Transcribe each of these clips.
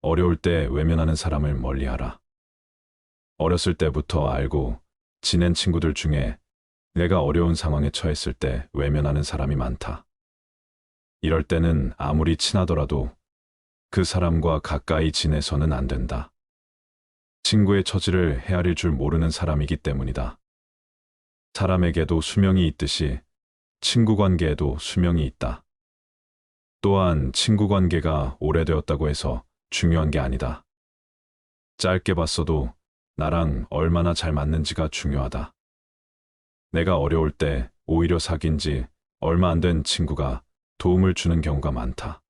어려울 때 외면하는 사람을 멀리하라. 어렸을 때부터 알고 지낸 친구들 중에 내가 어려운 상황에 처했을 때 외면하는 사람이 많다. 이럴 때는 아무리 친하더라도 그 사람과 가까이 지내서는 안 된다. 친구의 처지를 헤아릴 줄 모르는 사람이기 때문이다. 사람에게도 수명이 있듯이 친구 관계에도 수명이 있다. 또한 친구 관계가 오래되었다고 해서 중요한 게 아니다. 짧게 봤어도 나랑 얼마나 잘 맞는지가 중요하다. 내가 어려울 때 오히려 사귄 지 얼마 안 된 친구가 도움을 주는 경우가 많다.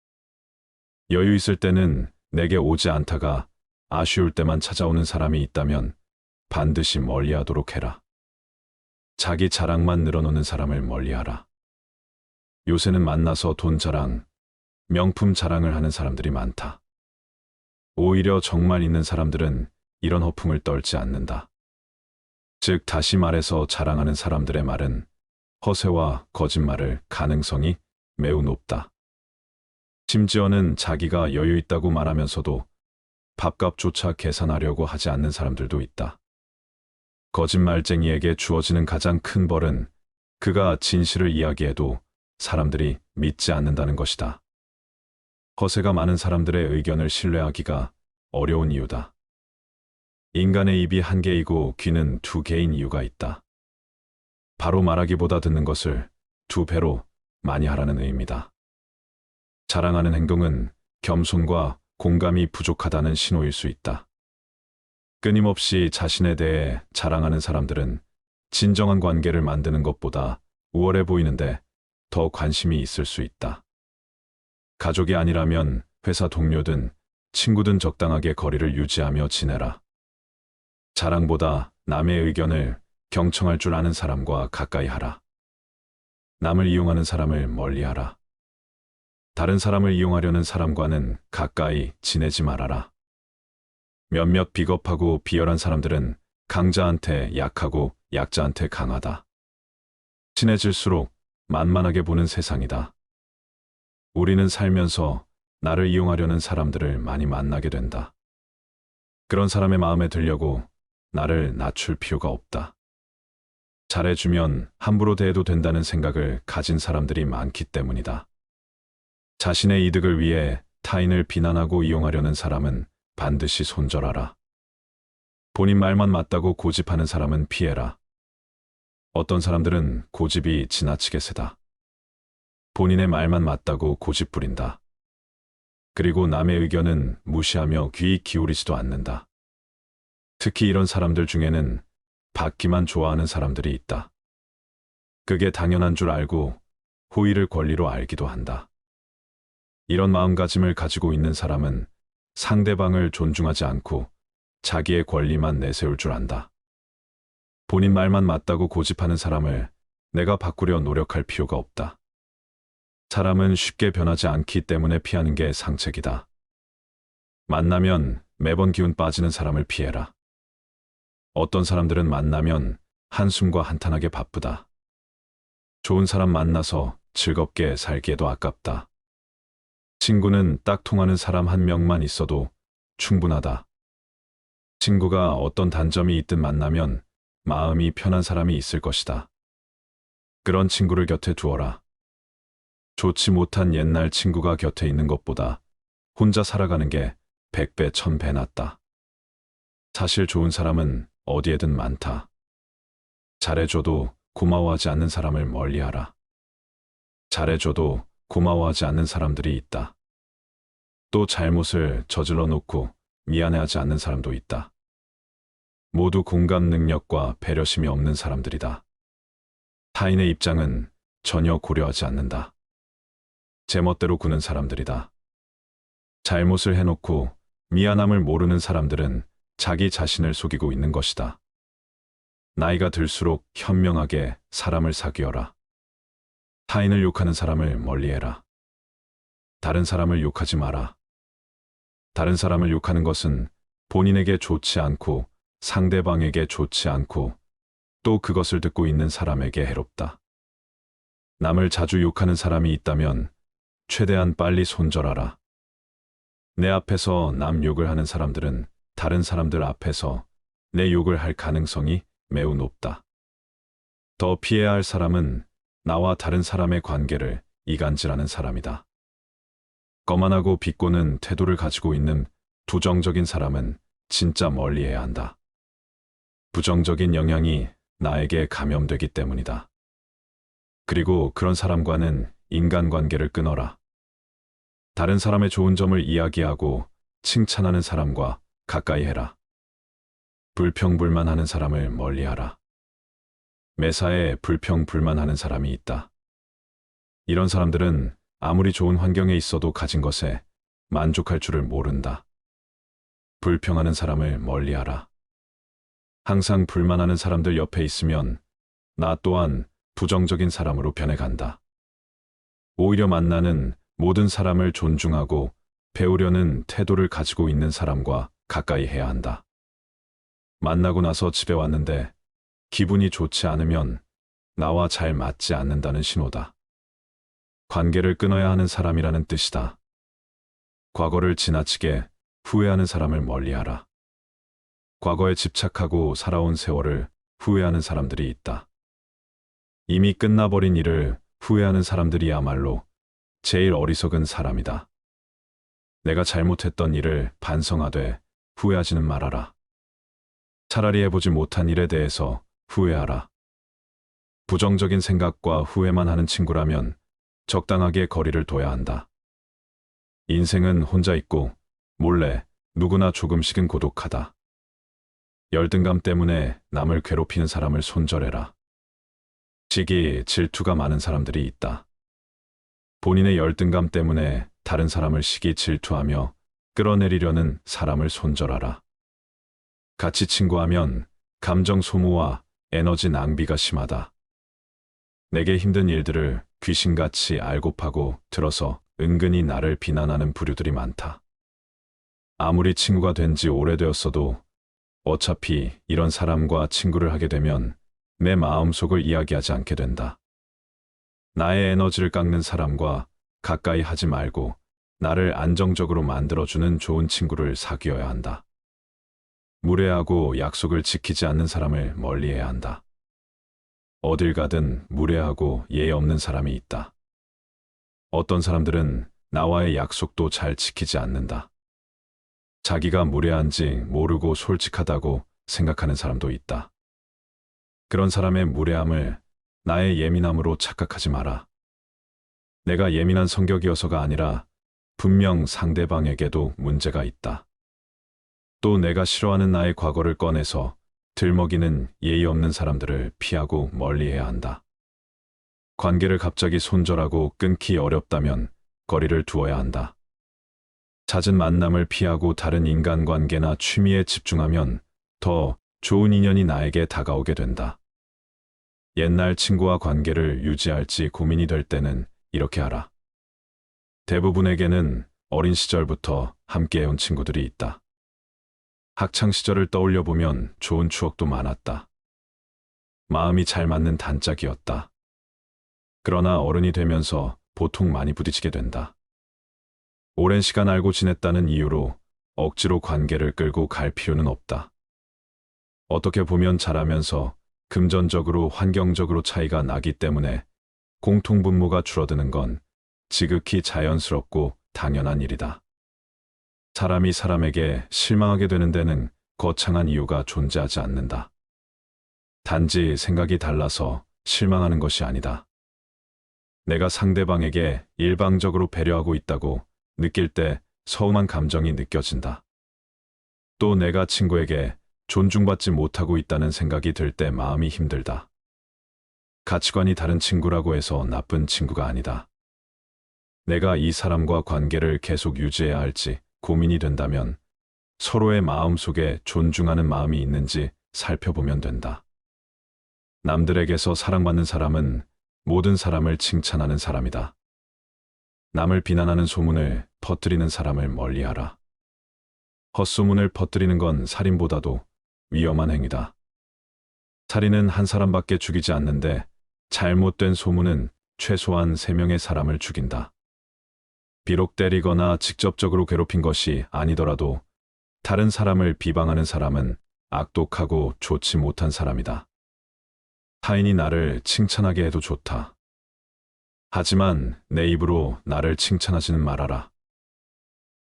여유 있을 때는 내게 오지 않다가 아쉬울 때만 찾아오는 사람이 있다면 반드시 멀리하도록 해라. 자기 자랑만 늘어놓는 사람을 멀리하라. 요새는 만나서 돈 자랑, 명품 자랑을 하는 사람들이 많다. 오히려 정말 있는 사람들은 이런 허풍을 떨지 않는다. 즉, 다시 말해서 자랑하는 사람들의 말은 허세와 거짓말을 가능성이 매우 높다. 심지어는 자기가 여유 있다고 말하면서도 밥값조차 계산하려고 하지 않는 사람들도 있다. 거짓말쟁이에게 주어지는 가장 큰 벌은 그가 진실을 이야기해도 사람들이 믿지 않는다는 것이다. 허세가 많은 사람들의 의견을 신뢰하기가 어려운 이유다. 인간의 입이 한 개이고 귀는 두 개인 이유가 있다. 바로 말하기보다 듣는 것을 두 배로 많이 하라는 의미다. 자랑하는 행동은 겸손과 공감이 부족하다는 신호일 수 있다. 끊임없이 자신에 대해 자랑하는 사람들은 진정한 관계를 만드는 것보다 우월해 보이는데 더 관심이 있을 수 있다. 가족이 아니라면 회사 동료든 친구든 적당하게 거리를 유지하며 지내라. 자랑보다 남의 의견을 경청할 줄 아는 사람과 가까이 하라. 남을 이용하는 사람을 멀리하라. 다른 사람을 이용하려는 사람과는 가까이 지내지 말아라. 몇몇 비겁하고 비열한 사람들은 강자한테 약하고 약자한테 강하다. 친해질수록 만만하게 보는 세상이다. 우리는 살면서 나를 이용하려는 사람들을 많이 만나게 된다. 그런 사람의 마음에 들려고 나를 낮출 필요가 없다. 잘해주면 함부로 대해도 된다는 생각을 가진 사람들이 많기 때문이다. 자신의 이득을 위해 타인을 비난하고 이용하려는 사람은 반드시 손절하라. 본인 말만 맞다고 고집하는 사람은 피해라. 어떤 사람들은 고집이 지나치게 세다. 본인의 말만 맞다고 고집 부린다. 그리고 남의 의견은 무시하며 귀 기울이지도 않는다. 특히 이런 사람들 중에는 받기만 좋아하는 사람들이 있다. 그게 당연한 줄 알고 호의를 권리로 알기도 한다. 이런 마음가짐을 가지고 있는 사람은 상대방을 존중하지 않고 자기의 권리만 내세울 줄 안다. 본인 말만 맞다고 고집하는 사람을 내가 바꾸려 노력할 필요가 없다. 사람은 쉽게 변하지 않기 때문에 피하는 게 상책이다. 만나면 매번 기운 빠지는 사람을 피해라. 어떤 사람들은 만나면 한숨과 한탄하게 바쁘다. 좋은 사람 만나서 즐겁게 살기에도 아깝다. 친구는 딱 통하는 사람 한 명만 있어도 충분하다. 친구가 어떤 단점이 있든 만나면 마음이 편한 사람이 있을 것이다. 그런 친구를 곁에 두어라. 좋지 못한 옛날 친구가 곁에 있는 것보다 혼자 살아가는 게 100배, 1000배 낫다. 사실 좋은 사람은 어디에든 많다. 잘해줘도 고마워하지 않는 사람을 멀리하라. 잘해줘도 고마워하지 않는 사람들이 있다. 또 잘못을 저질러 놓고 미안해하지 않는 사람도 있다. 모두 공감 능력과 배려심이 없는 사람들이다. 타인의 입장은 전혀 고려하지 않는다. 제멋대로 구는 사람들이다. 잘못을 해놓고 미안함을 모르는 사람들은 자기 자신을 속이고 있는 것이다. 나이가 들수록 현명하게 사람을 사귀어라. 타인을 욕하는 사람을 멀리해라. 다른 사람을 욕하지 마라. 다른 사람을 욕하는 것은 본인에게 좋지 않고 상대방에게 좋지 않고 또 그것을 듣고 있는 사람에게 해롭다. 남을 자주 욕하는 사람이 있다면 최대한 빨리 손절하라. 내 앞에서 남 욕을 하는 사람들은 다른 사람들 앞에서 내 욕을 할 가능성이 매우 높다. 더 피해야 할 사람은 나와 다른 사람의 관계를 이간질하는 사람이다. 거만하고 비꼬는 태도를 가지고 있는 부정적인 사람은 진짜 멀리해야 한다. 부정적인 영향이 나에게 감염되기 때문이다. 그리고 그런 사람과는 인간관계를 끊어라. 다른 사람의 좋은 점을 이야기하고 칭찬하는 사람과 가까이 해라. 불평불만하는 사람을 멀리하라. 매사에 불평불만하는 사람이 있다. 이런 사람들은 아무리 좋은 환경에 있어도 가진 것에 만족할 줄을 모른다. 불평하는 사람을 멀리하라. 항상 불만하는 사람들 옆에 있으면 나 또한 부정적인 사람으로 변해간다. 오히려 만나는 모든 사람을 존중하고 배우려는 태도를 가지고 있는 사람과 가까이 해야 한다. 만나고 나서 집에 왔는데 기분이 좋지 않으면 나와 잘 맞지 않는다는 신호다. 관계를 끊어야 하는 사람이라는 뜻이다. 과거를 지나치게 후회하는 사람을 멀리하라. 과거에 집착하고 살아온 세월을 후회하는 사람들이 있다. 이미 끝나버린 일을 후회하는 사람들이야말로 제일 어리석은 사람이다. 내가 잘못했던 일을 반성하되 후회하지는 말아라. 차라리 해보지 못한 일에 대해서 후회하라. 부정적인 생각과 후회만 하는 친구라면 적당하게 거리를 둬야 한다. 인생은 혼자 있고 몰래 누구나 조금씩은 고독하다. 열등감 때문에 남을 괴롭히는 사람을 손절해라. 시기, 질투가 많은 사람들이 있다. 본인의 열등감 때문에 다른 사람을 시기, 질투하며 끌어내리려는 사람을 손절하라. 같이 친구하면 감정 소모와 에너지 낭비가 심하다. 내게 힘든 일들을 귀신같이 알고파고 들어서 은근히 나를 비난하는 부류들이 많다. 아무리 친구가 된 지 오래되었어도 어차피 이런 사람과 친구를 하게 되면 내 마음속을 이야기하지 않게 된다. 나의 에너지를 깎는 사람과 가까이 하지 말고 나를 안정적으로 만들어주는 좋은 친구를 사귀어야 한다. 무례하고 약속을 지키지 않는 사람을 멀리해야 한다. 어딜 가든 무례하고 예의 없는 사람이 있다. 어떤 사람들은 나와의 약속도 잘 지키지 않는다. 자기가 무례한지 모르고 솔직하다고 생각하는 사람도 있다. 그런 사람의 무례함을 나의 예민함으로 착각하지 마라. 내가 예민한 성격이어서가 아니라 분명 상대방에게도 문제가 있다. 또 내가 싫어하는 나의 과거를 꺼내서 들먹이는 예의 없는 사람들을 피하고 멀리해야 한다. 관계를 갑자기 손절하고 끊기 어렵다면 거리를 두어야 한다. 잦은 만남을 피하고 다른 인간관계나 취미에 집중하면 더 좋은 인연이 나에게 다가오게 된다. 옛날 친구와 관계를 유지할지 고민이 될 때는 이렇게 하라. 대부분에게는 어린 시절부터 함께해온 친구들이 있다. 학창 시절을 떠올려 보면 좋은 추억도 많았다. 마음이 잘 맞는 단짝이었다. 그러나 어른이 되면서 보통 많이 부딪히게 된다. 오랜 시간 알고 지냈다는 이유로 억지로 관계를 끌고 갈 필요는 없다. 어떻게 보면 잘하면서 금전적으로 환경적으로 차이가 나기 때문에 공통분모가 줄어드는 건 지극히 자연스럽고 당연한 일이다. 사람이 사람에게 실망하게 되는 데는 거창한 이유가 존재하지 않는다. 단지 생각이 달라서 실망하는 것이 아니다. 내가 상대방에게 일방적으로 배려하고 있다고 느낄 때 서운한 감정이 느껴진다. 또 내가 친구에게 존중받지 못하고 있다는 생각이 들 때 마음이 힘들다. 가치관이 다른 친구라고 해서 나쁜 친구가 아니다. 내가 이 사람과 관계를 계속 유지해야 할지 고민이 된다면 서로의 마음속에 존중하는 마음이 있는지 살펴보면 된다. 남들에게서 사랑받는 사람은 모든 사람을 칭찬하는 사람이다. 남을 비난하는 소문을 퍼뜨리는 사람을 멀리하라. 헛소문을 퍼뜨리는 건 살인보다도 위험한 행위다. 살인은 한 사람밖에 죽이지 않는데 잘못된 소문은 최소한 3명의 사람을 죽인다. 비록 때리거나 직접적으로 괴롭힌 것이 아니더라도 다른 사람을 비방하는 사람은 악독하고 좋지 못한 사람이다. 타인이 나를 칭찬하게 해도 좋다. 하지만 내 입으로 나를 칭찬하지는 말아라.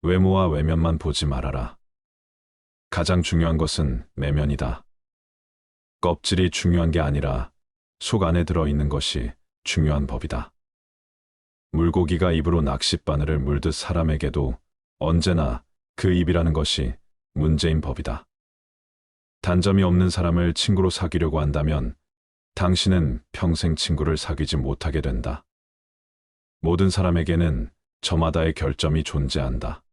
외모와 외면만 보지 말아라. 가장 중요한 것은 내면이다. 껍질이 중요한 게 아니라 속 안에 들어있는 것이 중요한 법이다. 물고기가 입으로 낚싯바늘을 물듯 사람에게도 언제나 그 입이라는 것이 문제인 법이다. 단점이 없는 사람을 친구로 사귀려고 한다면 당신은 평생 친구를 사귀지 못하게 된다. 모든 사람에게는 저마다의 결점이 존재한다.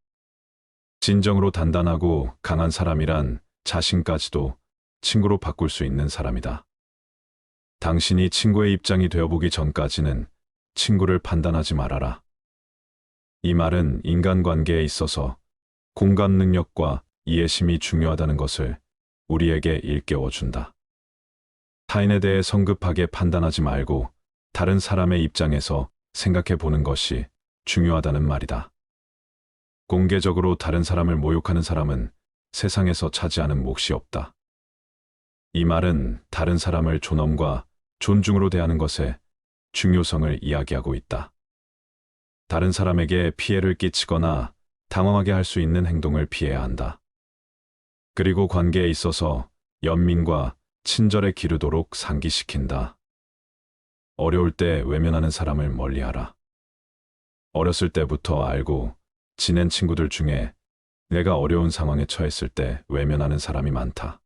진정으로 단단하고 강한 사람이란 자신까지도 친구로 바꿀 수 있는 사람이다. 당신이 친구의 입장이 되어보기 전까지는 친구를 판단하지 말아라. 이 말은 인간관계에 있어서 공감 능력과 이해심이 중요하다는 것을 우리에게 일깨워준다. 타인에 대해 성급하게 판단하지 말고 다른 사람의 입장에서 생각해 보는 것이 중요하다는 말이다. 공개적으로 다른 사람을 모욕하는 사람은 세상에서 차지하는 몫이 없다. 이 말은 다른 사람을 존엄과 존중으로 대하는 것의 중요성을 이야기하고 있다. 다른 사람에게 피해를 끼치거나 당황하게 할 수 있는 행동을 피해야 한다. 그리고 관계에 있어서 연민과 친절에 기르도록 상기시킨다. 어려울 때 외면하는 사람을 멀리하라. 어렸을 때부터 알고 지낸 친구들 중에 내가 어려운 상황에 처했을 때 외면하는 사람이 많다.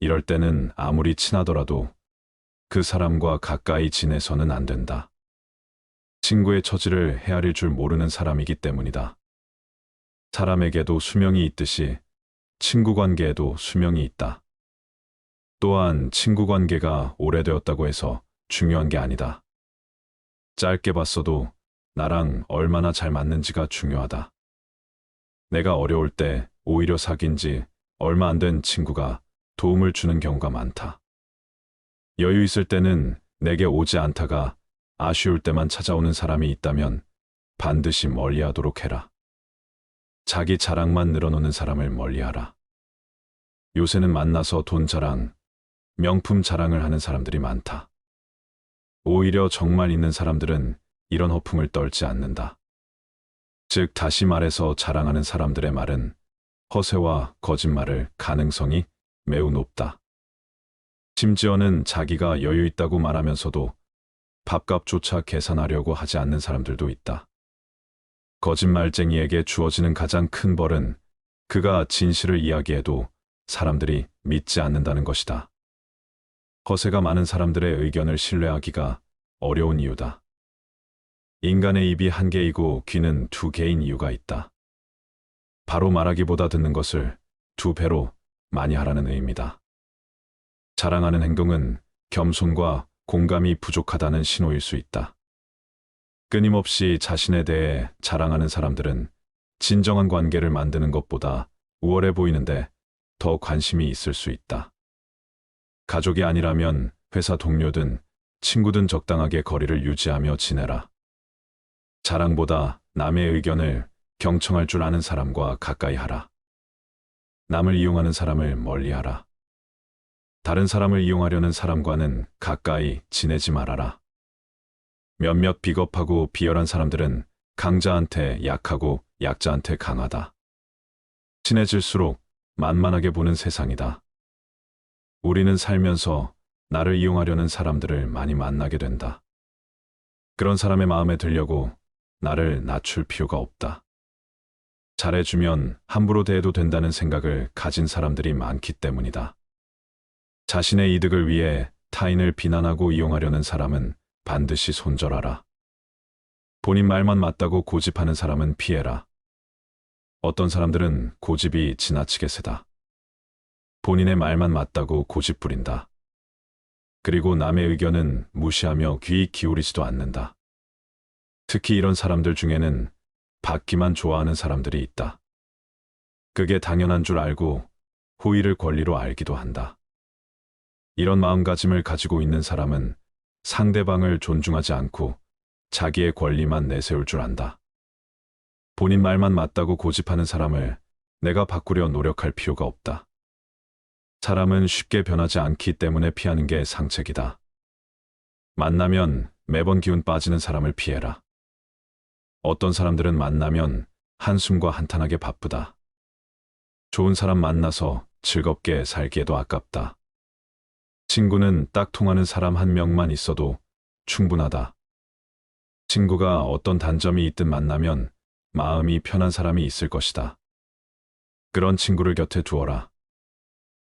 이럴 때는 아무리 친하더라도 그 사람과 가까이 지내서는 안 된다. 친구의 처지를 헤아릴 줄 모르는 사람이기 때문이다. 사람에게도 수명이 있듯이 친구 관계에도 수명이 있다. 또한 친구 관계가 오래되었다고 해서 중요한 게 아니다. 짧게 봤어도 나랑 얼마나 잘 맞는지가 중요하다. 내가 어려울 때 오히려 사귄 지 얼마 안 된 친구가 도움을 주는 경우가 많다. 여유 있을 때는 내게 오지 않다가 아쉬울 때만 찾아오는 사람이 있다면 반드시 멀리하도록 해라. 자기 자랑만 늘어놓는 사람을 멀리하라. 요새는 만나서 돈 자랑, 명품 자랑을 하는 사람들이 많다. 오히려 정말 있는 사람들은 이런 허풍을 떨지 않는다. 즉 다시 말해서 자랑하는 사람들의 말은 허세와 거짓말을 가능성이 매우 높다. 심지어는 자기가 여유 있다고 말하면서도 밥값조차 계산하려고 하지 않는 사람들도 있다. 거짓말쟁이에게 주어지는 가장 큰 벌은 그가 진실을 이야기해도 사람들이 믿지 않는다는 것이다. 허세가 많은 사람들의 의견을 신뢰하기가 어려운 이유다. 인간의 입이 한 개이고 귀는 두 개인 이유가 있다. 바로 말하기보다 듣는 것을 두 배로 많이 하라는 의미다. 자랑하는 행동은 겸손과 공감이 부족하다는 신호일 수 있다. 끊임없이 자신에 대해 자랑하는 사람들은 진정한 관계를 만드는 것보다 우월해 보이는데 더 관심이 있을 수 있다. 가족이 아니라면 회사 동료든 친구든 적당하게 거리를 유지하며 지내라. 자랑보다 남의 의견을 경청할 줄 아는 사람과 가까이 하라. 남을 이용하는 사람을 멀리하라. 다른 사람을 이용하려는 사람과는 가까이 지내지 말아라. 몇몇 비겁하고 비열한 사람들은 강자한테 약하고 약자한테 강하다. 친해질수록 만만하게 보는 세상이다. 우리는 살면서 나를 이용하려는 사람들을 많이 만나게 된다. 그런 사람의 마음에 들려고 나를 낮출 필요가 없다. 잘해주면 함부로 대해도 된다는 생각을 가진 사람들이 많기 때문이다. 자신의 이득을 위해 타인을 비난하고 이용하려는 사람은 반드시 손절하라. 본인 말만 맞다고 고집하는 사람은 피해라. 어떤 사람들은 고집이 지나치게 세다. 본인의 말만 맞다고 고집 부린다. 그리고 남의 의견은 무시하며 귀 기울이지도 않는다. 특히 이런 사람들 중에는 받기만 좋아하는 사람들이 있다. 그게 당연한 줄 알고 호의를 권리로 알기도 한다. 이런 마음가짐을 가지고 있는 사람은 상대방을 존중하지 않고 자기의 권리만 내세울 줄 안다. 본인 말만 맞다고 고집하는 사람을 내가 바꾸려 노력할 필요가 없다. 사람은 쉽게 변하지 않기 때문에 피하는 게 상책이다. 만나면 매번 기운 빠지는 사람을 피해라. 어떤 사람들은 만나면 한숨과 한탄하게 바쁘다. 좋은 사람 만나서 즐겁게 살기에도 아깝다. 친구는 딱 통하는 사람 한 명만 있어도 충분하다. 친구가 어떤 단점이 있든 만나면 마음이 편한 사람이 있을 것이다. 그런 친구를 곁에 두어라.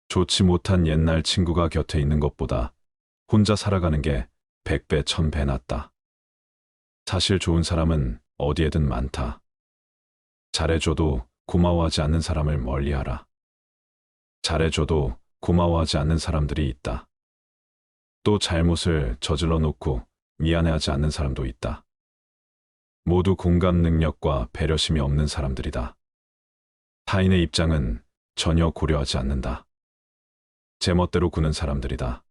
좋지 못한 옛날 친구가 곁에 있는 것보다 혼자 살아가는 게 100배, 1000배 낫다. 사실 좋은 사람은 어디에든 많다. 잘해줘도 고마워하지 않는 사람을 멀리하라. 잘해줘도 고마워하지 않는 사람들이 있다. 또 잘못을 저질러 놓고 미안해하지 않는 사람도 있다. 모두 공감 능력과 배려심이 없는 사람들이다. 타인의 입장은 전혀 고려하지 않는다. 제멋대로 구는 사람들이다.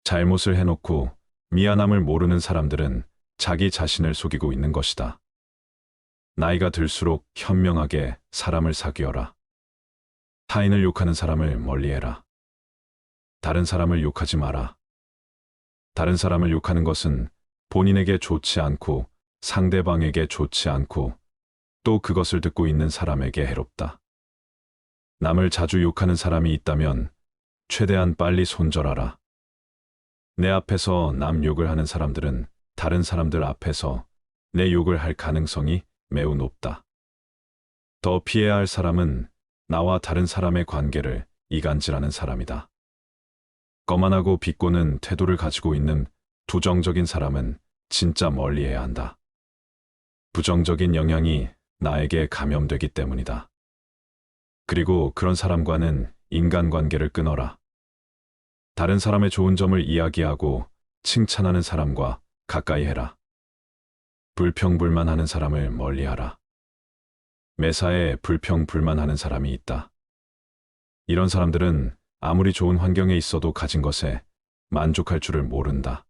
잘못을 해놓고 미안함을 모르는 사람들은 자기 자신을 속이고 있는 것이다. 나이가 들수록 현명하게 사람을 사귀어라. 타인을 욕하는 사람을 멀리해라. 다른 사람을 욕하지 마라. 다른 사람을 욕하는 것은 본인에게 좋지 않고 상대방에게 좋지 않고 또 그것을 듣고 있는 사람에게 해롭다. 남을 자주 욕하는 사람이 있다면 최대한 빨리 손절하라. 내 앞에서 남 욕을 하는 사람들은 다른 사람들 앞에서 내 욕을 할 가능성이 매우 높다. 더 피해야 할 사람은 나와 다른 사람의 관계를 이간질하는 사람이다. 거만하고 비꼬는 태도를 가지고 있는 부정적인 사람은 진짜 멀리해야 한다. 부정적인 영향이 나에게 감염되기 때문이다. 그리고 그런 사람과는 인간관계를 끊어라. 다른 사람의 좋은 점을 이야기하고 칭찬하는 사람과 가까이 해라. 불평불만하는 사람을 멀리하라. 매사에 불평불만하는 사람이 있다. 이런 사람들은 아무리 좋은 환경에 있어도 가진 것에 만족할 줄을 모른다.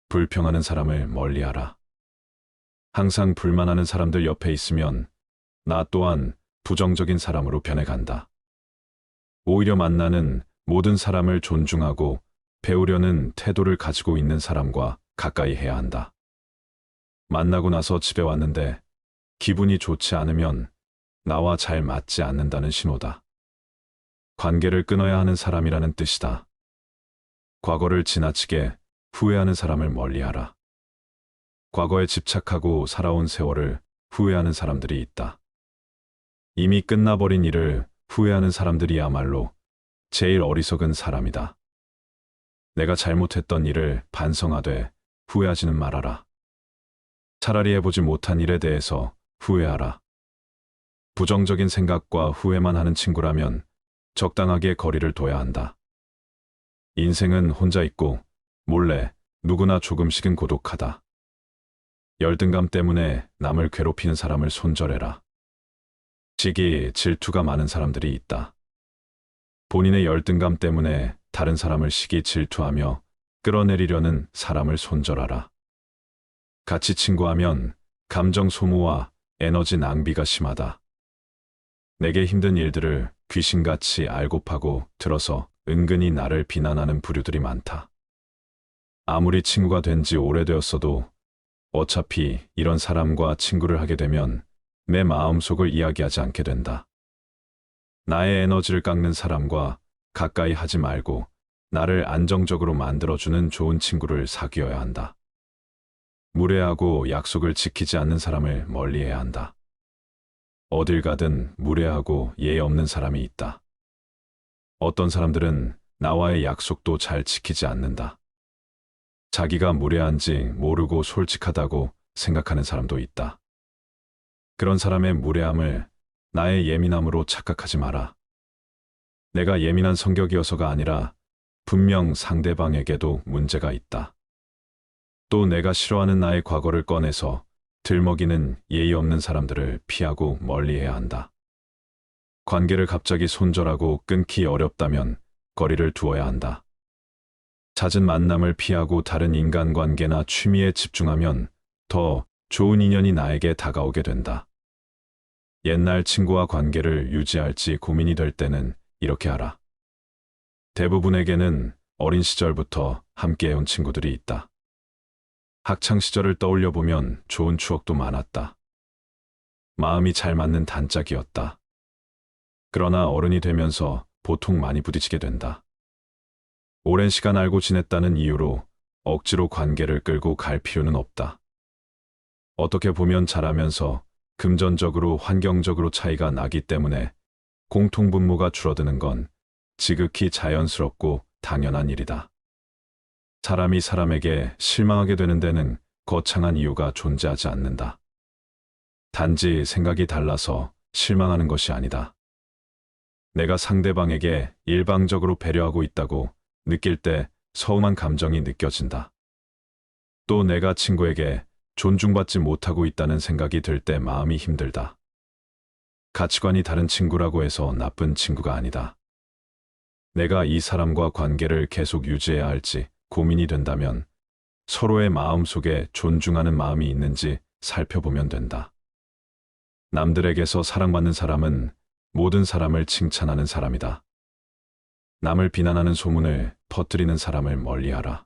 불평하는 사람을 멀리하라. 항상 불만하는 사람들 옆에 있으면 나 또한 부정적인 사람으로 변해간다. 오히려 만나는 모든 사람을 존중하고 배우려는 태도를 가지고 있는 사람과 가까이 해야 한다. 만나고 나서 집에 왔는데 기분이 좋지 않으면 나와 잘 맞지 않는다는 신호다. 관계를 끊어야 하는 사람이라는 뜻이다. 과거를 지나치게 후회하는 사람을 멀리하라. 과거에 집착하고 살아온 세월을 후회하는 사람들이 있다. 이미 끝나버린 일을 후회하는 사람들이야말로 제일 어리석은 사람이다. 내가 잘못했던 일을 반성하되 후회하지는 말아라. 차라리 해보지 못한 일에 대해서 후회하라. 부정적인 생각과 후회만 하는 친구라면 적당하게 거리를 둬야 한다. 인생은 혼자 있고 몰래 누구나 조금씩은 고독하다. 열등감 때문에 남을 괴롭히는 사람을 손절해라. 시기, 질투가 많은 사람들이 있다. 본인의 열등감 때문에 다른 사람을 시기, 질투하며 끌어내리려는 사람을 손절하라. 같이 친구하면 감정 소모와 에너지 낭비가 심하다. 내게 힘든 일들을 귀신같이 알고파고 들어서 은근히 나를 비난하는 부류들이 많다. 아무리 친구가 된 지 오래되었어도 어차피 이런 사람과 친구를 하게 되면 내 마음속을 이야기하지 않게 된다. 나의 에너지를 깎는 사람과 가까이 하지 말고 나를 안정적으로 만들어주는 좋은 친구를 사귀어야 한다. 무례하고 약속을 지키지 않는 사람을 멀리해야 한다. 어딜 가든 무례하고 예의 없는 사람이 있다. 어떤 사람들은 나와의 약속도 잘 지키지 않는다. 자기가 무례한지 모르고 솔직하다고 생각하는 사람도 있다. 그런 사람의 무례함을 나의 예민함으로 착각하지 마라. 내가 예민한 성격이어서가 아니라 분명 상대방에게도 문제가 있다. 또 내가 싫어하는 나의 과거를 꺼내서 들먹이는 예의 없는 사람들을 피하고 멀리해야 한다. 관계를 갑자기 손절하고 끊기 어렵다면 거리를 두어야 한다. 잦은 만남을 피하고 다른 인간관계나 취미에 집중하면 더 좋은 인연이 나에게 다가오게 된다. 옛날 친구와 관계를 유지할지 고민이 될 때는 이렇게 하라. 대부분에게는 어린 시절부터 함께해온 친구들이 있다. 학창 시절을 떠올려 보면 좋은 추억도 많았다. 마음이 잘 맞는 단짝이었다. 그러나 어른이 되면서 보통 많이 부딪히게 된다. 오랜 시간 알고 지냈다는 이유로 억지로 관계를 끌고 갈 필요는 없다. 어떻게 보면 자라면서 금전적으로 환경적으로 차이가 나기 때문에 공통분모가 줄어드는 건 지극히 자연스럽고 당연한 일이다. 사람이 사람에게 실망하게 되는 데는 거창한 이유가 존재하지 않는다. 단지 생각이 달라서 실망하는 것이 아니다. 내가 상대방에게 일방적으로 배려하고 있다고 느낄 때 서운한 감정이 느껴진다. 또 내가 친구에게 존중받지 못하고 있다는 생각이 들 때 마음이 힘들다. 가치관이 다른 친구라고 해서 나쁜 친구가 아니다. 내가 이 사람과 관계를 계속 유지해야 할지 고민이 된다면 서로의 마음 속에 존중하는 마음이 있는지 살펴보면 된다. 남들에게서 사랑받는 사람은 모든 사람을 칭찬하는 사람이다. 남을 비난하는 소문을 퍼뜨리는 사람을 멀리하라.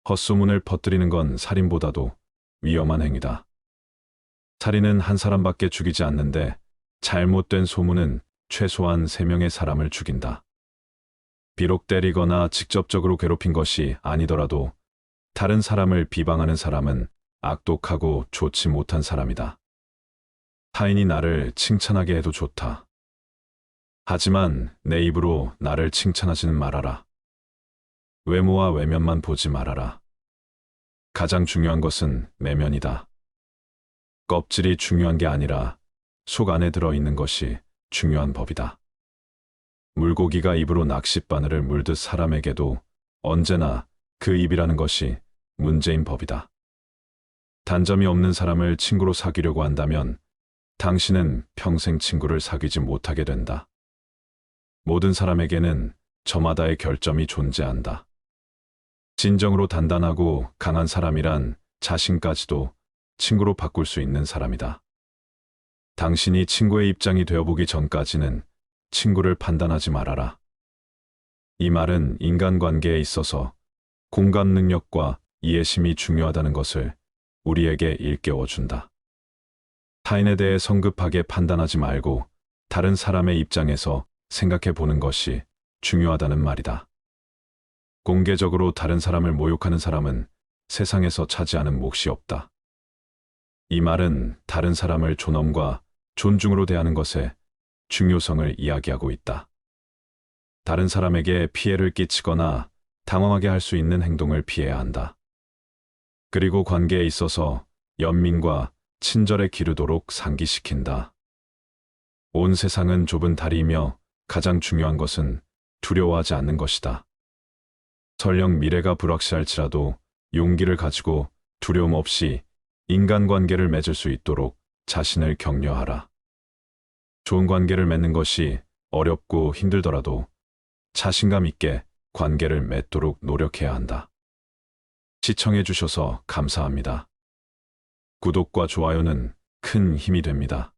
헛소문을 퍼뜨리는 건 살인보다도 위험한 행위다. 살인은 한 사람밖에 죽이지 않는데 잘못된 소문은 최소한 3명의 사람을 죽인다. 비록 때리거나 직접적으로 괴롭힌 것이 아니더라도 다른 사람을 비방하는 사람은 악독하고 좋지 못한 사람이다. 타인이 나를 칭찬하게 해도 좋다. 하지만 내 입으로 나를 칭찬하지는 말아라. 외모와 외면만 보지 말아라. 가장 중요한 것은 내면이다. 껍질이 중요한 게 아니라 속 안에 들어있는 것이 중요한 법이다. 물고기가 입으로 낚싯바늘을 물듯 사람에게도 언제나 그 입이라는 것이 문제인 법이다. 단점이 없는 사람을 친구로 사귀려고 한다면 당신은 평생 친구를 사귀지 못하게 된다. 모든 사람에게는 저마다의 결점이 존재한다. 진정으로 단단하고 강한 사람이란 자신까지도 친구로 바꿀 수 있는 사람이다. 당신이 친구의 입장이 되어보기 전까지는 친구를 판단하지 말아라. 이 말은 인간관계에 있어서 공감 능력과 이해심이 중요하다는 것을 우리에게 일깨워준다. 타인에 대해 성급하게 판단하지 말고 다른 사람의 입장에서 생각해 보는 것이 중요하다는 말이다. 공개적으로 다른 사람을 모욕하는 사람은 세상에서 차지하는 몫이 없다. 이 말은 다른 사람을 존엄과 존중으로 대하는 것의 중요성을 이야기하고 있다. 다른 사람에게 피해를 끼치거나 당황하게 할 수 있는 행동을 피해야 한다. 그리고 관계에 있어서 연민과 친절에 기르도록 상기시킨다. 온 세상은 좁은 다리이며 가장 중요한 것은 두려워하지 않는 것이다. 설령 미래가 불확실할지라도 용기를 가지고 두려움 없이 인간관계를 맺을 수 있도록 자신을 격려하라. 좋은 관계를 맺는 것이 어렵고 힘들더라도 자신감 있게 관계를 맺도록 노력해야 한다. 시청해 주셔서 감사합니다. 구독과 좋아요는 큰 힘이 됩니다.